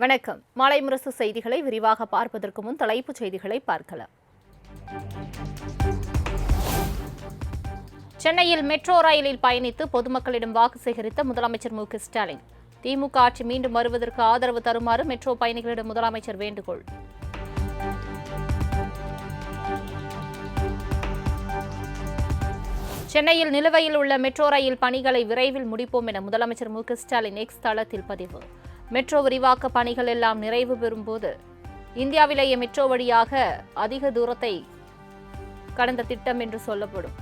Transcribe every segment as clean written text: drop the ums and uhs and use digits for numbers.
வணக்கம். மாலை முரசு செய்திகளை விரிவாக பார்ப்பதற்கு முன் தலைப்புச் செய்திகளை பார்க்கலாம். சென்னையில் மெட்ரோ ரயிலில் பயணித்து பொதுமக்களிடம் வாக்கு சேகரித்த முதலமைச்சர் மு.க.ஸ்டாலின். திமுக ஆட்சி மீண்டும் வருவதற்கு ஆதரவு தருமாறு மெட்ரோ பயணிகளிடம் முதலமைச்சர் வேண்டுகோள். சென்னையில் நிலுவையில் உள்ள மெட்ரோ ரயில் பணிகளை விரைவில் முடிப்போம் என முதலமைச்சர் மு.க.ஸ்டாலின் எக்ஸ் தளத்தில் பதிவு. மெட்ரோ விரிவாக்க பணிகள் எல்லாம் நிறைவு பெறும்போது இந்தியாவிலேயே மெட்ரோ வழியாக அதிக தூரத்தை கடந்த திட்டம் என்று சொல்லப்படும்.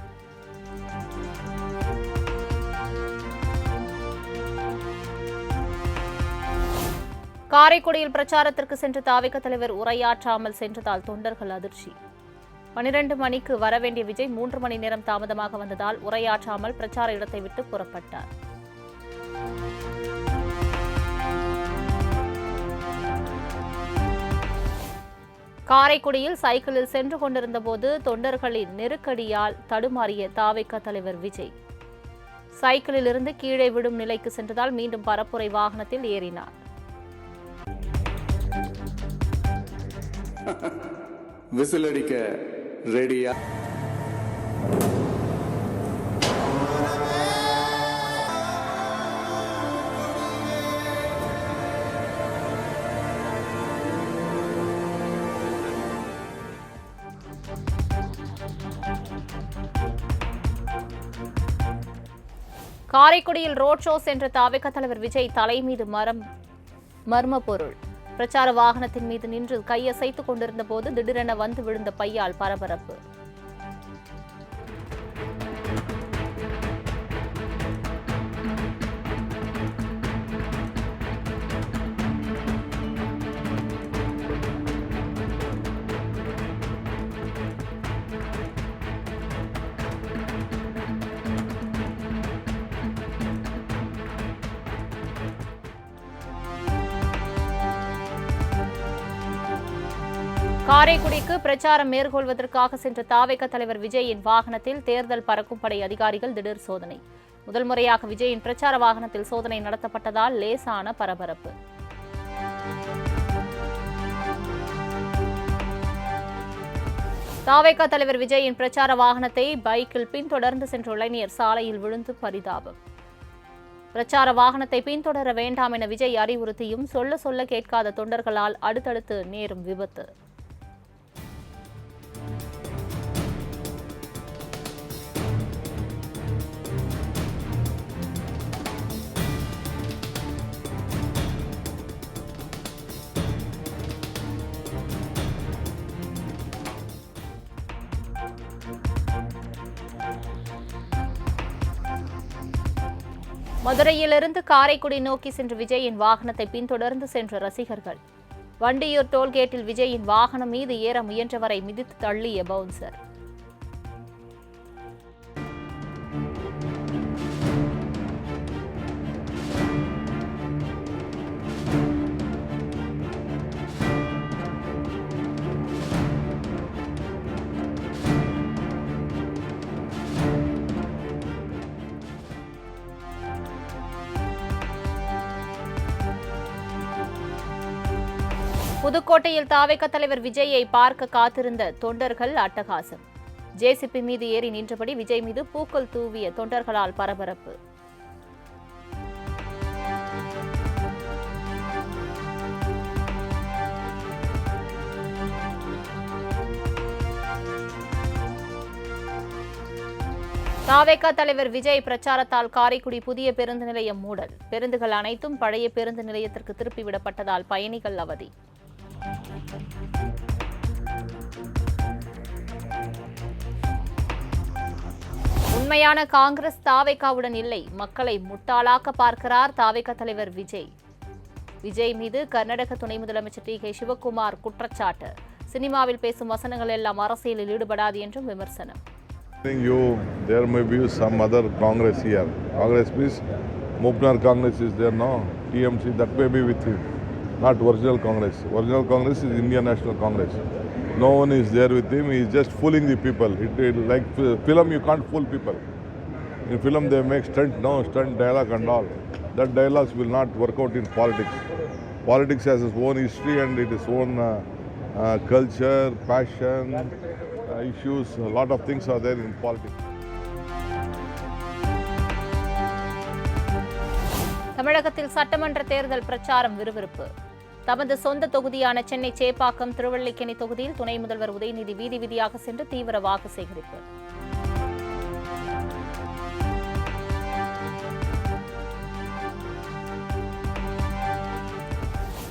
காரைக்குடியில் பிரச்சாரத்திற்கு சென்ற தாவேகா தலைவர் உரையாற்றாமல் சென்றதால் தொண்டர்கள் அதிர்ச்சி. 12 மணிக்கு வரவேண்டிய விஜய் 3 மணி நேரம் தாமதமாக வந்ததால் உரையாற்றாமல் பிரச்சார இடத்தை விட்டு புறப்பட்டார். காரைக்குடியில் சைக்கிளில் சென்று கொண்டிருந்த போது தொண்டர்களின் நெருக்கடியால் தடுமாறிய தாவேகா தலைவர் விஜய் சைக்கிளில் இருந்து கீழே விடும் நிலைக்கு சென்றதால் மீண்டும் பரப்புரை வாகனத்தில் ஏறினார். விசில் அடிக்க ரெடியா? காரைக்குடியில் ரோட் ஷோ சென்ற தாவேகா தலைவர் விஜய் தலை மீது மர்ம பொருள். பிரச்சார வாகனத்தின் மீது நின்று கையசைத்துக் கொண்டிருந்த போது திடீரென வந்து விழுந்த பையால் பரபரப்பு. காரைக்குடிக்கு பிரச்சாரம் மேற்கொள்வதற்காக சென்ற தாவேகா தலைவர் விஜயின் வாகனத்தில் தேர்தல் பறக்கும் படை அதிகாரிகள் திடீர் சோதனை. முதல் முறையாக விஜயின் பிரச்சார வாகனத்தில் சோதனை நடத்தப்பட்டதால் லேசான பரபரப்பு. தாவேகா தலைவர் விஜயின் பிரச்சார வாகனத்தை பைக்கில் பின்தொடர்ந்து சென்ற இளைஞர் சாலையில் விழுந்து பரிதாபம். பிரச்சார வாகனத்தை பின்தொடர வேண்டாம் என விஜய் அறிவுறுத்தியும் சொல்ல கேட்காத தொண்டர்களால் அடுத்தடுத்து நேரும் விபத்து. மதுரையிலிருந்து காரைக்குடி நோக்கி சென்ற விஜயின் வாகனத்தை பின்தொடர்ந்து சென்ற ரசிகர்கள். வண்டியூர் டோல்கேட்டில் விஜயின் வாகனம் மீது ஏற முயன்றவரை மிதித்து தள்ளிய பவுன்சர். புதுக்கோட்டையில் தாவேகா தலைவர் விஜயை பார்க்க காத்திருந்த தொண்டர்கள் அட்டகாசம். ஜேசிபி மீது ஏறி நின்றபடி விஜய் மீது பூக்கள் தூவிய தொண்டர்களால் பரபரப்பு. தாவேகா தலைவர் விஜய் பிரச்சாரத்தால் காரைக்குடி புதிய பேருந்து நிலையம் மூடல். பேருந்துகள் அனைத்தும் பழைய பேருந்து நிலையத்திற்கு திருப்பிவிடப்பட்டதால் பயணிகள் அவதி. உண்மையான காங்கிரஸ் தாவேகாவுடன் இல்லை, மக்களை முட்டாளாக்க பார்க்கிறார் தாவேகா தலைவர் விஜய். விஜய் மீது கர்நாடக துணை முதலமைச்சர் டி.கே. சிவக்குமார் குற்றச்சாட்டு. சினிமாவில் பேசும் வசனங்கள் எல்லாம் அரசியலில் ஈடுபடாது என்றும் விமர்சனம். There may be some other Congress here. Congress means Mupnar Congress is there now. TMC that may be with him. Not original Congress. Original Congress is Indian National Congress. No one is there with him. He is just fooling the people. Like film, you can't fool people. In film, they make stunt dialogue and all. That dialogues will not work out in politics. Politics has its own history and its own culture, passion, issues. A lot of things are there in politics. தமிழகத்தில் சட்டமன்ற தேர்தல் பிரச்சாரம் விறுவிறுப்பு. தமது சொந்த தொகுதியான சென்னை சேப்பாக்கம் திருவல்லிக்கேணி தொகுதியில் துணை முதல்வர் உதயநிதி வீதி வீதியாக சென்று தீவிர வாக்கு சேகரிப்பு.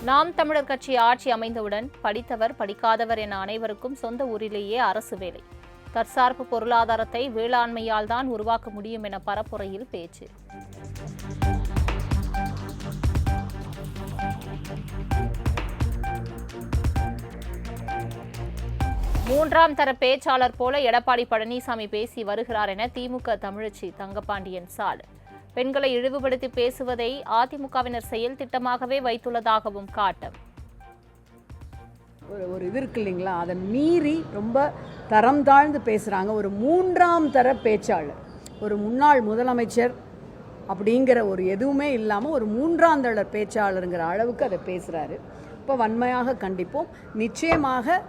நாம் தமிழர் கட்சி ஆட்சி அமைந்தவுடன் படித்தவர் படிக்காதவர் என அனைவருக்கும் சொந்த ஊரிலேயே அரசு வேலை, தற்சார்பு பொருளாதாரத்தை வேளாண்மையால் தான் உருவாக்க முடியும் என பரப்புரையில் பேச்சு. மூன்றாம் தர பேச்சாளர் போல எடப்பாடி பழனிசாமி பேசி வருகிறார் என திமுக தமிழச்சி தங்கபாண்டியன் சால். பெண்களை இழிவுபடுத்தி பேசுவதை அதிமுகவினர் செயல் திட்டமாகவே வைத்துள்ளதாகவும் காட்டம். ஒரு இது இருக்கு இல்லைங்களா, அதை மீறி ரொம்ப தரம் தாழ்ந்து பேசுகிறாங்க. ஒரு மூன்றாம் தர பேச்சாளர், ஒரு முன்னாள் முதலமைச்சர் அப்படிங்கிற ஒரு எதுவுமே இல்லாமல் ஒரு மூன்றாம் தர பேச்சாளருங்கிற அளவுக்கு அதை பேசுகிறாரு. இப்போ வன்மையாக கண்டிப்போம். நிச்சயமாக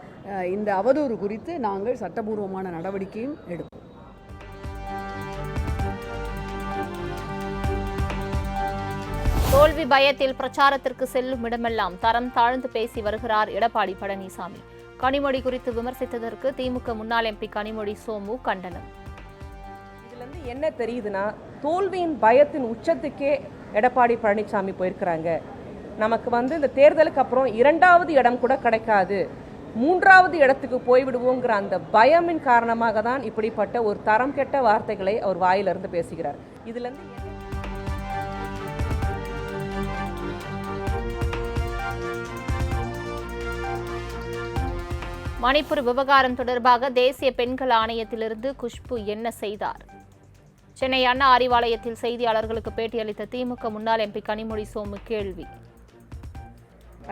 இந்த அவதூறு குறித்து நாங்கள் சட்டபூர்வமான நடவடிக்கையும் எடுப்போம். தோல்வி பயத்தில் பிரச்சாரத்திற்கு செல்லும் இடமெல்லாம் தரம் தாழ்ந்து பேசி வருகிறார் எடப்பாடி பழனிசாமி. கனிமொழி குறித்து விமர்சித்ததற்கு திமுக முன்னாள் எம்பி கனிமொழி சோமு கண்டனம். இதுல இருந்து என்ன தெரியுதுன்னா, தோல்வியின் பயத்தின் உச்சத்துக்கே எடப்பாடி பழனிசாமி போயிருக்கிறாங்க. நமக்கு இந்த தேர்தலுக்கு அப்புறம் 2வது இடம் கூட கிடைக்காது, 3வது இடத்துக்கு போய்விடுவோங்கிற அந்த பயமின் காரணமாக தான் இப்படிப்பட்ட ஒரு தரம் கெட்ட வார்த்தைகளை அவர் வாயிலிருந்து பேசுகிறார். இதுல இருந்து மணிப்பூர் விவகாரம் தொடர்பாக தேசிய பெண்கள் ஆணையத்திலிருந்து குஷ்பு என்ன செய்தார்? சென்னை அண்ணா அறிவாலயத்தில் செய்தியாளர்களுக்கு பேட்டியளித்த திமுக முன்னாள் எம்பி கனிமொழி சோமு கேள்வி.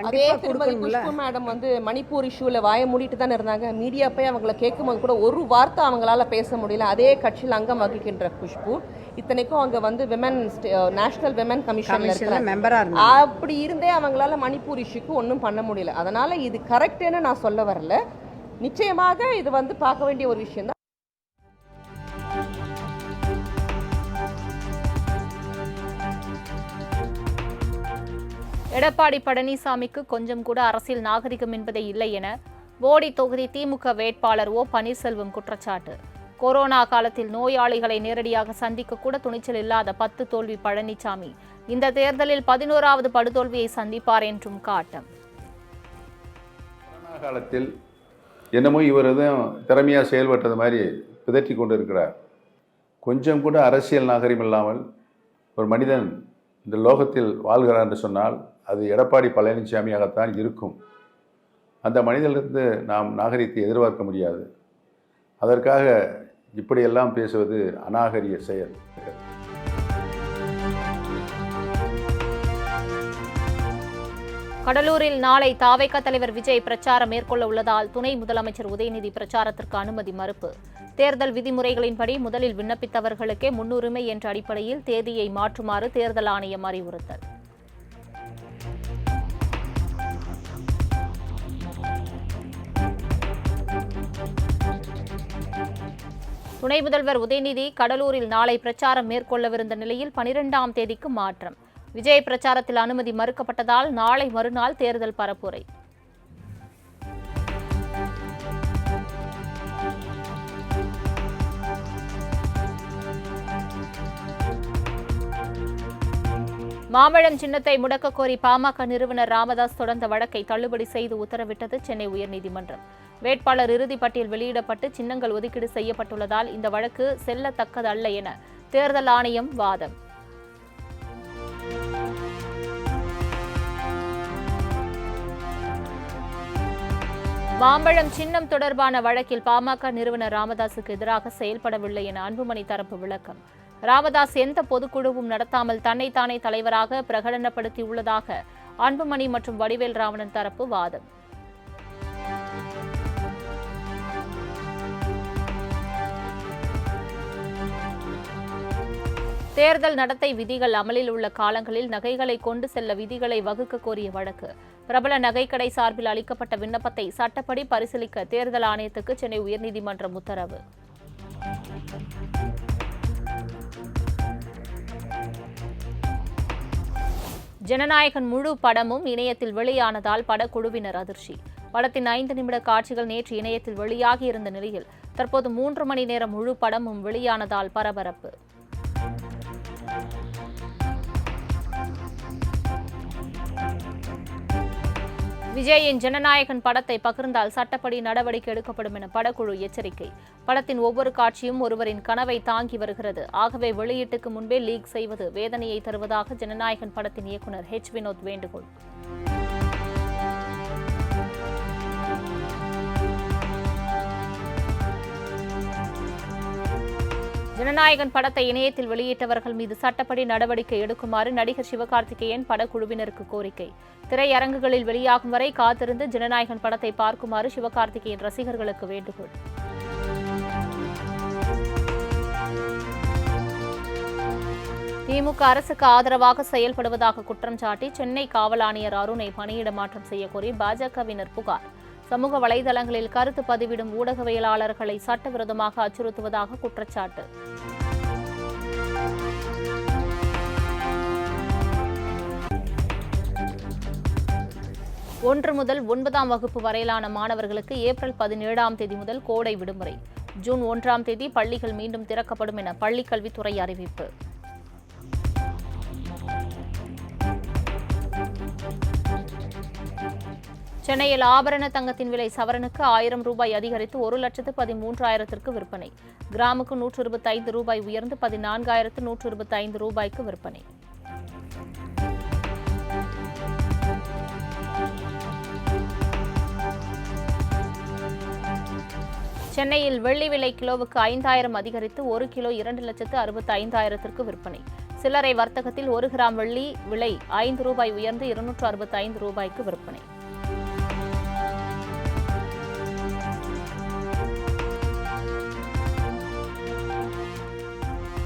அதே திருமதி குஷ்பு மேடம் மணிப்பூர் இஷ்யூல வாய மூடிட்டு தானே இருந்தாங்க. மீடியா போய் அவங்கள கேட்கும்போது கூட ஒரு வார்த்தை அவங்களால பேச முடியல. அதே கட்சியில் அங்கம் வகிக்கின்ற குஷ்பு, இத்தனைக்கும் அங்க விமன் நேஷனல் விமன் கமிஷன்ல மெம்பரா இருந்தாங்க. அப்படி இருந்தே அவங்களால மணிப்பூர் இஷ்யூக்கு ஒன்றும் பண்ண முடியல. அதனால இது கரெக்ட்னு நான் சொல்ல வரல. நிச்சயமாக இது பார்க்க வேண்டிய ஒரு விஷயம் தான். எடப்பாடி பழனிசாமிக்கு கொஞ்சம் கூட அரசியல் நாகரிகம் என்பதே இல்லை என போடி தொகுதி திமுக வேட்பாளர் ஓ பன்னீர்செல்வம் குற்றச்சாட்டு. கொரோனா காலத்தில் நோயாளிகளை நேரடியாக சந்திக்க கூட துணிச்சல் இல்லாத 10 தோல்வி பழனிசாமி இந்த தேர்தலில் 11வது படுதோல்வியை சந்திப்பார் என்றும் காட்டம். கொரோனா காலத்தில் என்னமோ இவர் எதுவும் திறமையாக செயல்பட்டது மாதிரி பிதற்றி கொண்டு இருக்கிறார். கொஞ்சம் கூட அரசியல் நாகரிகம் இல்லாமல் ஒரு மனிதன் இந்த லோகத்தில் வாழ்கிறார் என்று சொன்னால் அது எடப்பாடி பழனிசாமியாகத்தான் இருக்கும். அந்த மனிதனிலிருந்து நாம் நாகரிகத்தை எதிர்பார்க்க முடியாது. அதற்காக இப்படியெல்லாம் பேசுவது அநாகரிய செயல். கடலூரில் நாளை தாவேகா தலைவர் விஜய் பிரச்சாரம் மேற்கொள்ள உள்ளதால் துணை முதலமைச்சர் உதயநிதி பிரச்சாரத்திற்கு அனுமதி மறுப்பு. தேர்தல் விதிமுறைகளின்படி முதலில் விண்ணப்பித்தவர்களுக்கே முன்னுரிமை என்ற அடிப்படையில் தேதியை மாற்றுமாறு தேர்தல் ஆணையம் அறிவுறுத்தல். துணை முதல்வர் உதயநிதி கடலூரில் நாளை பிரச்சாரம் மேற்கொள்ளவிருந்த நிலையில் 12ஆம் தேதிக்கு மாற்றம். விஜய் பிரச்சாரத்தில் அனுமதி மறுக்கப்பட்டதால் நாளை மறுநாள் தேர்தல் பரப்புரை. மாம்பழம் சின்னத்தை முடக்க கோரி பாமக நிறுவனர் ராமதாஸ் தொடர்ந்த வழக்கை தள்ளுபடி செய்து உத்தரவிட்டது சென்னை உயர்நீதிமன்றம். வேட்பாளர் இறுதிப் பட்டியல் வெளியிடப்பட்டு சின்னங்கள் ஒதுக்கீடு செய்யப்பட்டுள்ளதால் இந்த வழக்கு செல்லத்தக்கதல்ல என தேர்தல் ஆணையம் வாதம். மாம்பழம் சின்னம் தொடர்பான வழக்கில் பாமக நிறுவனர் ராமதாஸுக்கு எதிராக செயல்படவில்லை என அன்புமணி தரப்பு விளக்கம். ராமதாஸ் எந்த பொதுக்குழுவும் நடத்தாமல் தன்னைத்தானே தலைவராக பிரகடனப்படுத்தியுள்ளதாக அன்புமணி மற்றும் வடிவேல் ராவணன் தரப்பு வாதம். தேர்தல் நடத்தை விதிகள் அமலில் உள்ள காலங்களில் நகைகளை கொண்டு செல்ல விதிகளை வகுக்க கோரிய வழக்கு. பிரபல நகைக்கடை சார்பில் அளிக்கப்பட்ட விண்ணப்பத்தை சட்டப்படி பரிசீலிக்க தேர்தல் ஆணையத்துக்கு சென்னை உயர்நீதிமன்றம் உத்தரவு. ஜனநாயகன் முழு படமும் இணையத்தில் வெளியானதால் படக்குழுவினர் அதிர்ச்சி. படத்தின் 5 நிமிட காட்சிகள் நேற்று இணையத்தில் வெளியாகியிருந்த நிலையில் தற்போது 3 மணி நேரம் முழு படமும் வெளியானதால் பரபரப்பு. விஜயின் ஜனநாயகன் படத்தை பகிர்ந்தால் சட்டப்படி நடவடிக்கை எடுக்கப்படும் என படக்குழு எச்சரிக்கை. படத்தின் ஒவ்வொரு காட்சியும் ஒருவரின் கனவை தாங்கி வருகிறது. ஆகவே வெளியீட்டுக்கு முன்பே லீக் செய்வது வேதனையை தருவதாக ஜனநாயகன் படத்தின் இயக்குநர் H. வினோத் வேண்டுகோள். ஜனநாயகன் படத்தை இணையத்தில் வெளியிட்டவர்கள் மீது சட்டப்படி நடவடிக்கை எடுக்குமாறு நடிகர் சிவகார்த்திகேயன் படக்குழுவினருக்கு கோரிக்கை. திரையரங்குகளில் வெளியாகும் வரை காத்திருந்து ஜனநாயகன் படத்தை பார்க்குமாறு சிவகார்த்திகேயன் ரசிகர்களுக்கு வேண்டுகோள். திமுக அரசுக்கு ஆதரவாக செயல்படுவதாக குற்றம் சாட்டி சென்னை காவல் ஆணையர் அருணை பணியிட மாற்றம் செய்யக்கோரி பாஜகவினர் புகார். சமூக வலைதளங்களில் கருத்து பதிவிடும் ஊடகவியலாளர்களை சட்டவிரோதமாக அச்சுறுத்துவதாக குற்றச்சாட்டு. ஒன்று முதல் 9ஆம் வகுப்பு வரையிலான மாணவர்களுக்கு ஏப்ரல் 17ஆம் தேதி முதல் கோடை விடுமுறை. ஜூன் 1ஆம் தேதி பள்ளிகள் மீண்டும் திறக்கப்படும் என பள்ளிக்கல்வித்துறை அறிவிப்பு. சென்னையில் ஆபரண தங்கத்தின் விலை சவரனுக்கு 1000 ரூபாய் அதிகரித்து 1,13,000ற்கு விற்பனை. கிராமுக்கு 125 ரூபாய் உயர்ந்து 14,125 ரூபாய்க்கு விற்பனை. சென்னையில் வெள்ளி விலை கிலோவுக்கு 5000 அதிகரித்து 1 கிலோ 2,65,000ற்கு விற்பனை. சில்லறை வர்த்தகத்தில் 1 கிராம் வெள்ளி விலை 5 ரூபாய் உயர்ந்து 265 ரூபாய்க்கு விற்பனை.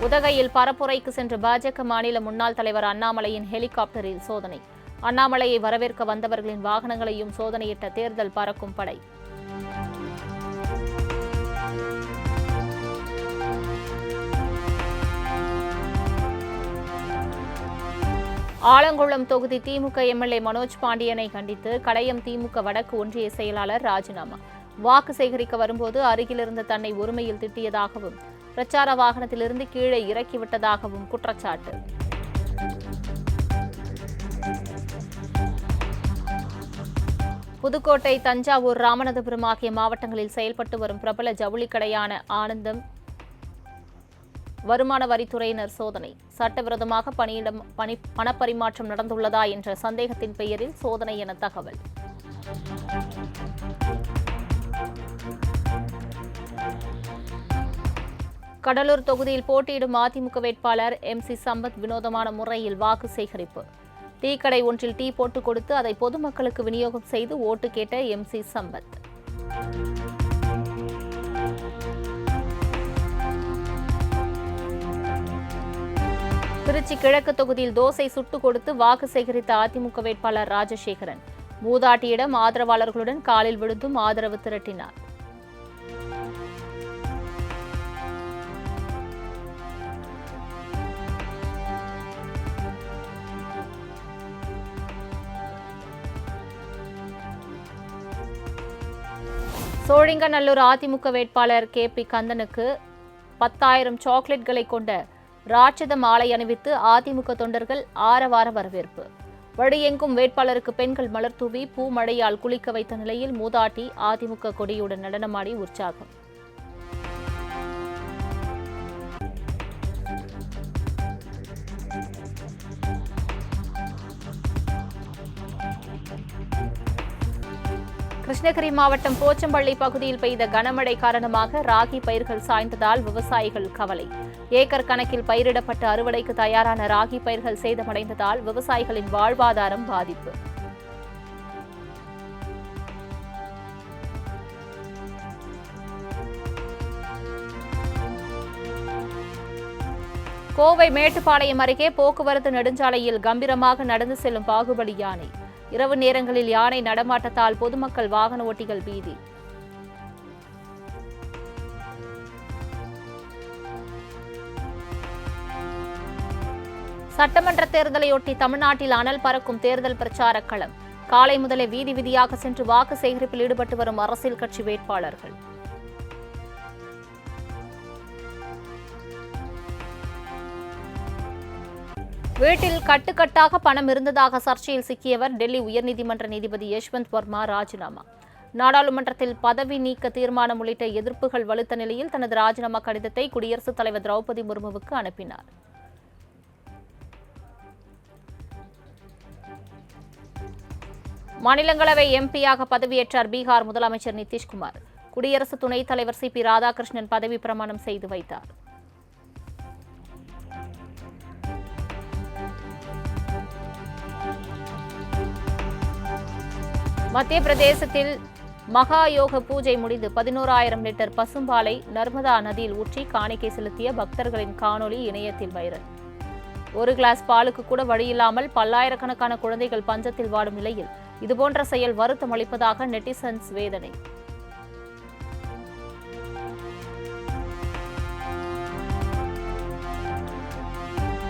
உதகையில் பரப்புரைக்கு சென்ற பாஜக மாநில முன்னாள் தலைவர் அண்ணாமலையின் ஹெலிகாப்டரில் சோதனை. அண்ணாமலையை வரவேற்க வந்தவர்களின் வாகனங்களையும் சோதனையிட்ட தேர்தல் பறக்கும் படை. ஆலங்குளம் தொகுதி திமுக எம்எல்ஏ மனோஜ் பாண்டியனை கண்டித்து கடையம் திமுக வடக்கு ஒன்றிய செயலாளர் ராஜினாமா. வாக்கு சேகரிக்க வரும்போது அருகிலிருந்த தன்னை ஒருமையில் திட்டியதாகவும் பிரச்சார வாகனத்திலிருந்து கீழே இறக்கிவிட்டதாகவும் குற்றச்சாட்டு. புதுக்கோட்டை, தஞ்சாவூர், ராமநாதபுரம் ஆகிய மாவட்டங்களில் செயல்பட்டு வரும் பிரபல ஜவுளிக்கடையான ஆனந்தம் வருமான வரித்துறையினர் சோதனை. சட்டவிரோதமாக பணப்பரிமாற்றம் நடந்துள்ளதா என்ற சந்தேகத்தின் பெயரில் சோதனை என தகவல். கடலூர் தொகுதியில் போட்டியிடும் அதிமுக வேட்பாளர் MC சம்பத் வினோதமான முறையில் வாக்கு சேகரிப்பு. டீ கடை ஒன்றில் டீ போட்டுக் கொடுத்து அதை பொதுமக்களுக்கு விநியோகம் செய்து ஓட்டு கேட்ட MC சம்பத். திருச்சி கிழக்கு தொகுதியில் தோசை சுட்டுக் கொடுத்து வாக்கு சேகரித்த அதிமுக வேட்பாளர் ராஜசேகரன் மூதாட்டியிடம் ஆதரவாளர்களுடன் காலில் விழுந்தும் ஆதரவு திரட்டினார். சோழிங்கநல்லூர் அதிமுக வேட்பாளர் KP கந்தனுக்கு 10,000 சாக்லேட்களை கொண்ட ராட்சத மாலை அணிவித்து அதிமுக தொண்டர்கள் ஆரவார வரவேற்பு. வழியெங்கும் வேட்பாளருக்கு பெண்கள் மலர் தூவி பூமழையால் குளிக்க வைத்த நிலையில் மூதாட்டி அதிமுக கொடியுடன் நடனமாடி உற்சாகம். கிருஷ்ணகிரி மாவட்டம் போச்சம்பள்ளி பகுதியில் பெய்த கனமழை காரணமாக ராகி பயிர்கள் சாய்ந்ததால் விவசாயிகள் கவலை. ஏக்கர் கணக்கில் பயிரிடப்பட்டு அறுவடைக்கு தயாரான ராகி பயிர்கள் சேதமடைந்ததால் விவசாயிகளின் வாழ்வாதாரம் பாதிப்பு. கோவை மேட்டுப்பாளையம் அருகே போக்குவரத்து நெடுஞ்சாலையில் கம்பீரமாக நடந்து செல்லும் பாகுபலி யானை. இரவு நேரங்களில் யானை நடமாட்டத்தால் பொதுமக்கள் வாகன ஓட்டிகள் பீதி. சட்டமன்ற தேர்தலையொட்டி தமிழ்நாட்டில் அனல் பறக்கும் தேர்தல் பிரச்சார களம். காலை முதலே வீதி வீதியாக சென்று வாக்கு சேகரிப்பில் ஈடுபட்டு வரும் அரசியல் கட்சி வேட்பாளர்கள். வீட்டில் கட்டுக்கட்டாக பணம் இருந்ததாக சர்ச்சையில் சிக்கியவர் டெல்லி உயர்நீதிமன்ற நீதிபதி யஷ்வந்த் வர்மா ராஜினாமா. நாடாளுமன்றத்தில் பதவி நீக்க தீர்மானம் உள்ளிட்ட எதிர்ப்புகள் வலுத்த நிலையில் தனது ராஜினாமா கடிதத்தை குடியரசுத் தலைவர் திரௌபதி முர்முவுக்கு அனுப்பினார். மாநிலங்களவை எம்பியாக பதவியேற்றார் பீகார் முதலமைச்சர் நிதிஷ்குமார். குடியரசு துணைத் தலைவர் CP ராதாகிருஷ்ணன் பதவி பிரமாணம் செய்து வைத்தார். மத்திய பிரதேசத்தில் மகா யோக பூஜை முடிந்து 11,000 லிட்டர் பசும்பாலை நர்மதா நதியில் ஊற்றி காணிக்கை செலுத்திய பக்தர்களின் காணொலி இணையத்தில் வைரல். ஒரு கிளாஸ் பாலுக்கு கூட வழியில்லாமல் பல்லாயிரக்கணக்கான குழந்தைகள் பஞ்சத்தில் வாடும் நிலையில் இதுபோன்ற செயல் வருத்தம் அளிப்பதாக நெட்டிசன்ஸ் வேதனை.